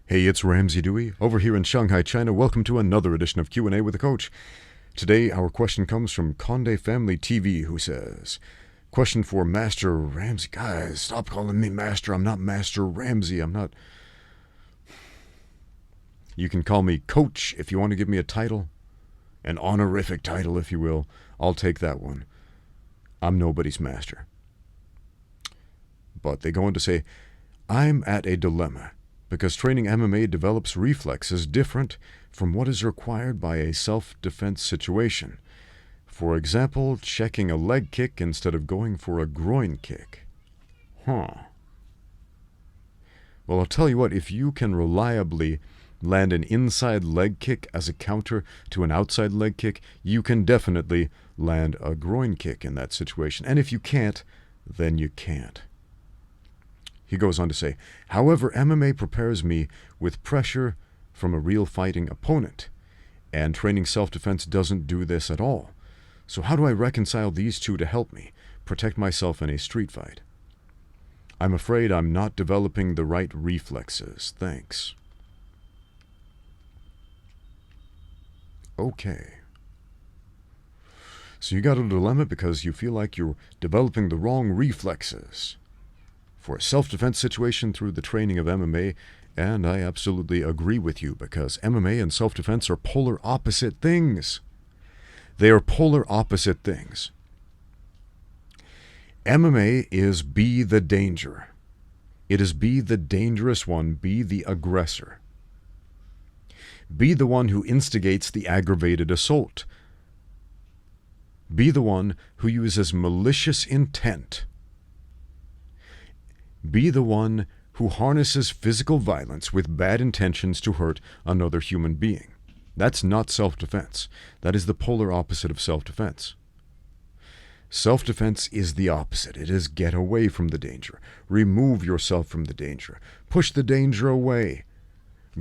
Hey, it's Ramsey Dewey over here in Shanghai, China. Welcome to another edition of Q&A with the Coach. Today, our question comes from Conde Family TV, who says, question for Master Ramsey. Guys, stop calling me Master. I'm not Master Ramsey. I'm not... You can call me Coach if you want to give me a title. An honorific title, if you will. I'll take that one. I'm nobody's master. But they go on to say, I'm at a dilemma because training MMA develops reflexes different from what is required by a self-defense situation. For example, checking a leg kick instead of going for a groin kick. Well, I'll tell you what, if you can reliably land an inside leg kick as a counter to an outside leg kick, you can definitely land a groin kick in that situation. And if you can't, then you can't. He goes on to say, however, MMA prepares me with pressure from a real fighting opponent, and training self-defense doesn't do this at all. So how do I reconcile these two to help me protect myself in a street fight? I'm afraid I'm not developing the right reflexes. Thanks. Okay. So you got a dilemma because you feel like you're developing the wrong reflexes for a self-defense situation through the training of MMA, and I absolutely agree with you because MMA and self-defense are polar opposite things. They are polar opposite things. MMA is be the danger. It is be the dangerous one, be the aggressor. Be the one who instigates the aggravated assault. Be the one who uses malicious intent. Be the one who harnesses physical violence with bad intentions to hurt another human being. That's not self-defense. That is the polar opposite of self-defense. Self-defense is the opposite. It is get away from the danger. Remove yourself from the danger. Push the danger away.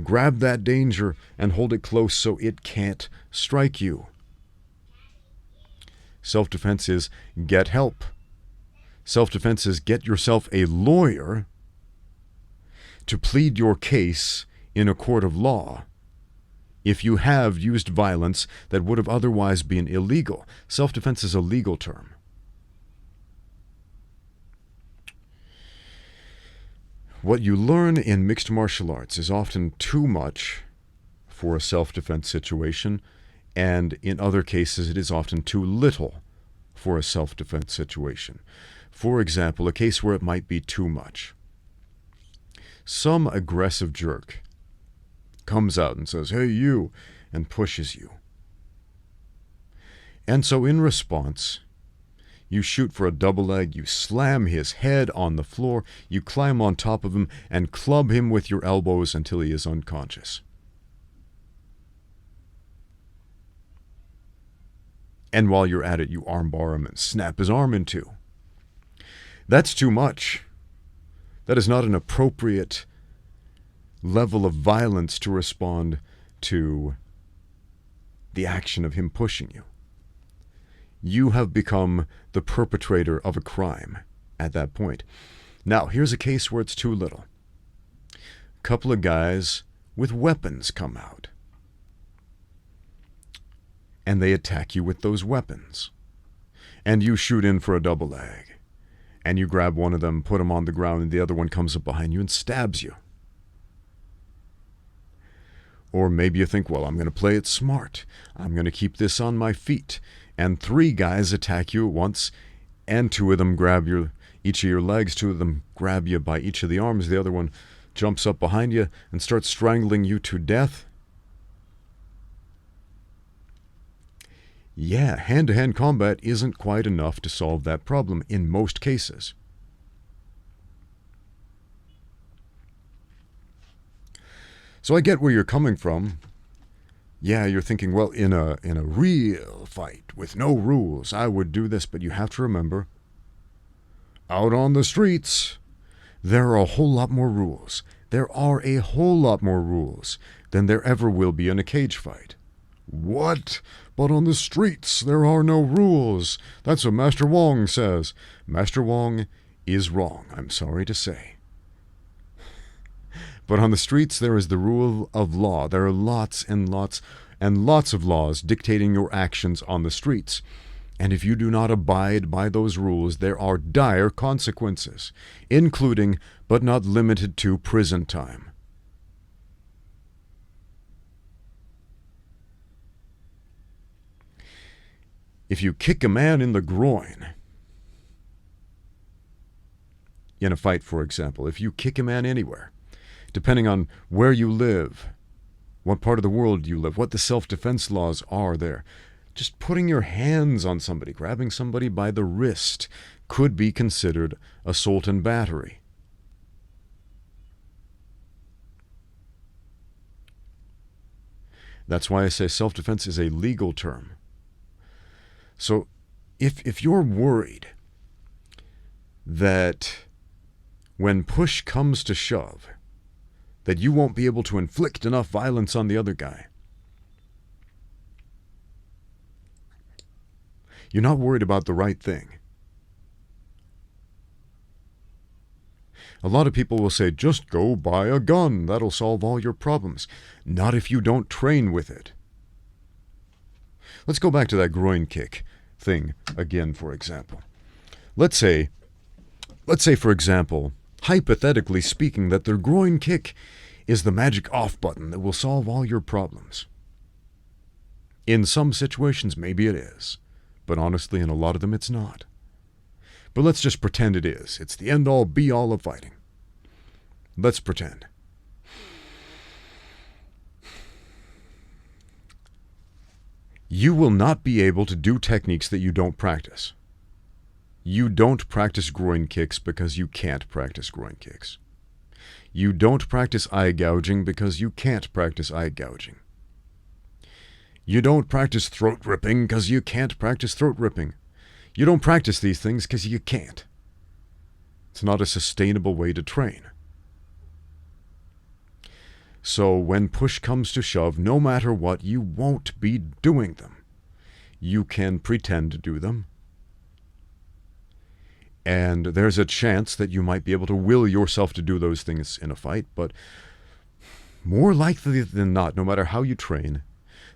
Grab that danger and hold it close so it can't strike you. Self-defense is get help. Self-defense is get yourself a lawyer to plead your case in a court of law if you have used violence that would have otherwise been illegal. Self-defense is a legal term. What you learn in mixed martial arts is often too much for a self-defense situation, and in other cases it is often too little for a self-defense situation. For example, a case where it might be too much. Some aggressive jerk comes out and says, hey, you, and pushes you. And so in response, you shoot for a double leg, you slam his head on the floor, you climb on top of him and club him with your elbows until he is unconscious. And while you're at it, you armbar him and snap his arm in two. That's too much. That is not an appropriate level of violence to respond to the action of him pushing you. You have become the perpetrator of a crime at that point. Now, here's a case where it's too little. A couple of guys with weapons come out, and they attack you with those weapons. And you shoot in for a double leg. And you grab one of them, put him on the ground, and the other one comes up behind you and stabs you. Or maybe you think, well, I'm going to play it smart. I'm going to keep this on my feet. And three guys attack you at once, and two of them grab each of your legs, two of them grab you by each of the arms, the other one jumps up behind you and starts strangling you to death. Yeah, hand-to-hand combat isn't quite enough to solve that problem in most cases. So I get where you're coming from. Yeah, you're thinking, well, in a real fight with no rules, I would do this, but you have to remember, out on the streets, there are a whole lot more rules. There are a whole lot more rules than there ever will be in a cage fight. What? But on the streets there are no rules. That's what Master Wong says. Master Wong is wrong, I'm sorry to say. But on the streets, there is the rule of law. There are lots and lots and lots of laws dictating your actions on the streets. And if you do not abide by those rules, there are dire consequences, including, but not limited to, prison time. If you kick a man in the groin, in a fight, for example, if you kick a man anywhere, depending on where you live, what part of the world you live, what the self-defense laws are there, just putting your hands on somebody, grabbing somebody by the wrist, could be considered assault and battery. That's why I say self-defense is a legal term. So if you're worried that when push comes to shove, that you won't be able to inflict enough violence on the other guy, you're not worried about the right thing. A lot of people will say, just go buy a gun, that'll solve all your problems. Not if you don't train with it. Let's go back to that groin kick thing again, for example. Let's say, for example, hypothetically speaking, that the groin kick is the magic off button that will solve all your problems. In some situations, maybe it is. But honestly, in a lot of them, it's not. But let's just pretend it is. It's the end-all, be-all of fighting. Let's pretend. You will not be able to do techniques that you don't practice. You don't practice groin kicks because you can't practice groin kicks. You don't practice eye gouging because you can't practice eye gouging. You don't practice throat ripping because you can't practice throat ripping. You don't practice these things because you can't. It's not a sustainable way to train. So when push comes to shove, no matter what, you won't be doing them. You can pretend to do them. And there's a chance that you might be able to will yourself to do those things in a fight, but more likely than not, no matter how you train,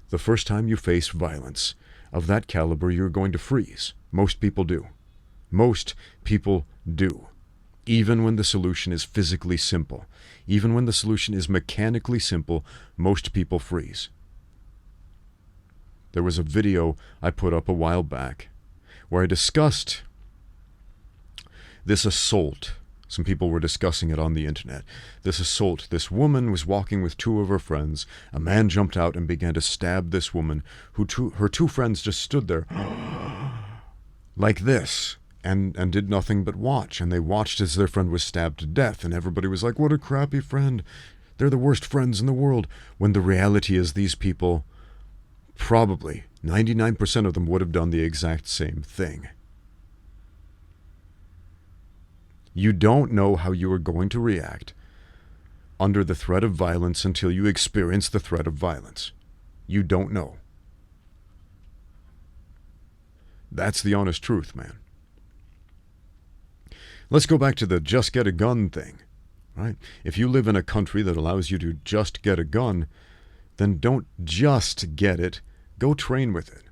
the first time you face violence of that caliber, you're going to freeze. Most people do. Most people do. Even when the solution is physically simple. Even when the solution is mechanically simple, most people freeze. There was a video I put up a while back where I discussed this assault. Some people were discussing it on the internet. This assault. This woman was walking with two of her friends. A man jumped out and began to stab this woman, her two friends just stood there like this and did nothing but watch. And they watched as their friend was stabbed to death. And everybody was like, what a crappy friend. They're the worst friends in the world. When the reality is these people, probably 99% of them would have done the exact same thing. You don't know how you are going to react under the threat of violence until you experience the threat of violence. You don't know. That's the honest truth, man. Let's go back to the just get a gun thing, right? If you live in a country that allows you to just get a gun, then don't just get it. Go train with it.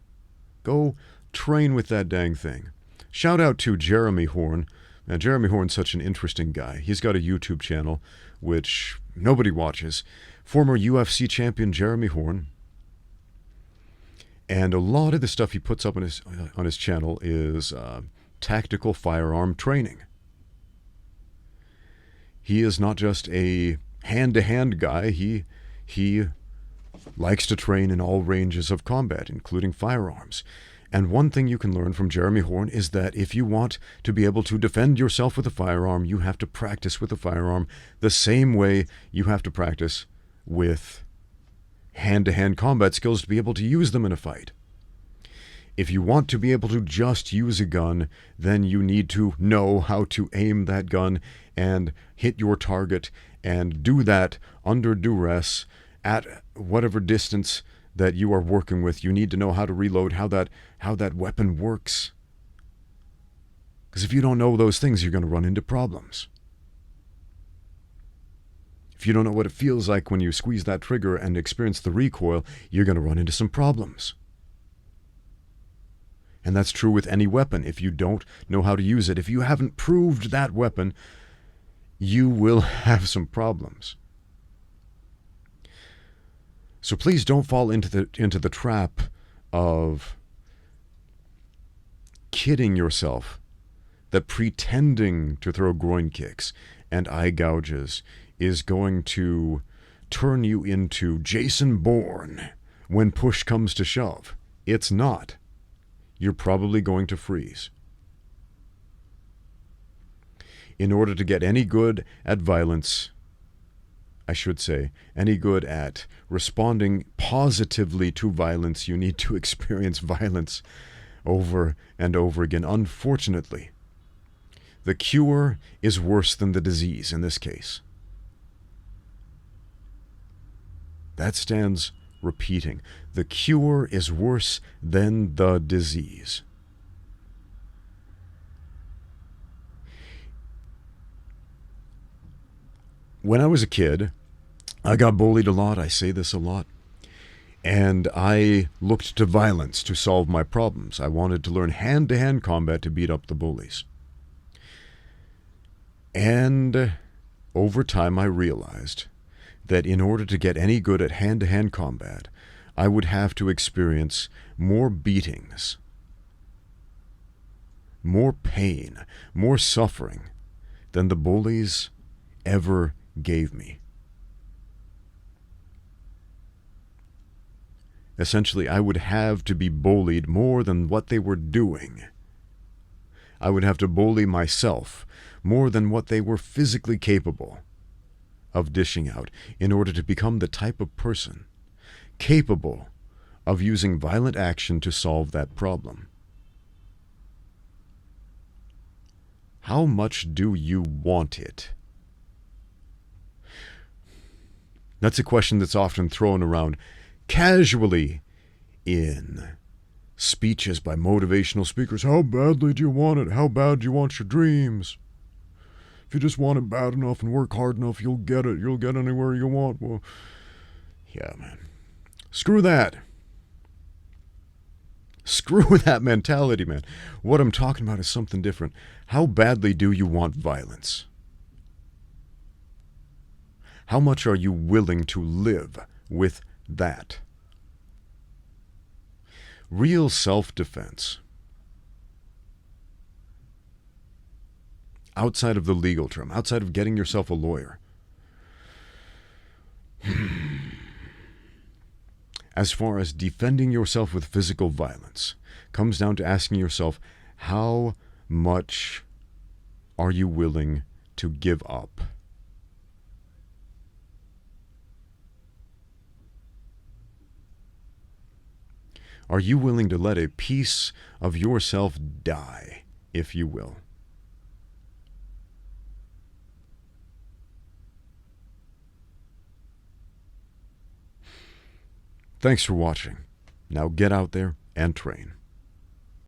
Go train with that dang thing. Shout out to Jeremy Horn. Now, Jeremy Horn's such an interesting guy. He's got a YouTube channel, which nobody watches. Former UFC champion Jeremy Horn. And a lot of the stuff he puts up on his channel is tactical firearm training. He is not just a hand-to-hand guy. He likes to train in all ranges of combat, including firearms. And one thing you can learn from Jeremy Horn is that if you want to be able to defend yourself with a firearm, you have to practice with a firearm the same way you have to practice with hand-to-hand combat skills to be able to use them in a fight. If you want to be able to just use a gun, then you need to know how to aim that gun and hit your target and do that under duress at whatever distance that you are working with. You need to know how to reload, how that weapon works. Because if you don't know those things, you're going to run into problems. If you don't know what it feels like when you squeeze that trigger and experience the recoil, you're going to run into some problems. And that's true with any weapon. If you don't know how to use it, if you haven't proved that weapon, you will have some problems. So please don't fall into the trap of kidding yourself that pretending to throw groin kicks and eye gouges is going to turn you into Jason Bourne when push comes to shove. It's not. You're probably going to freeze. In order to get any good at violence, I should say, any good at responding positively to violence, you need to experience violence over and over again. Unfortunately, the cure is worse than the disease in this case. That stands repeating. The cure is worse than the disease. When I was a kid, I got bullied a lot. I say this a lot. And I looked to violence to solve my problems. I wanted to learn hand-to-hand combat to beat up the bullies. And over time I realized that in order to get any good at hand-to-hand combat, I would have to experience more beatings, more pain, more suffering than the bullies ever gave me. Essentially, I would have to be bullied more than what they were doing. I would have to bully myself more than what they were physically capable of dishing out in order to become the type of person capable of using violent action to solve that problem. How much do you want it? That's a question that's often thrown around casually in speeches by motivational speakers. How badly do you want it? How bad do you want your dreams? If you just want it bad enough and work hard enough, you'll get it. You'll get anywhere you want. Well, yeah, man. Screw that. Screw that mentality, man. What I'm talking about is something different. How badly do you want violence? How much are you willing to live with that? Real self-defense, outside of the legal term, outside of getting yourself a lawyer, as far as defending yourself with physical violence, comes down to asking yourself, how much are you willing to give up? Are you willing to let a piece of yourself die, if you will? Thanks for watching. Now get out there and train.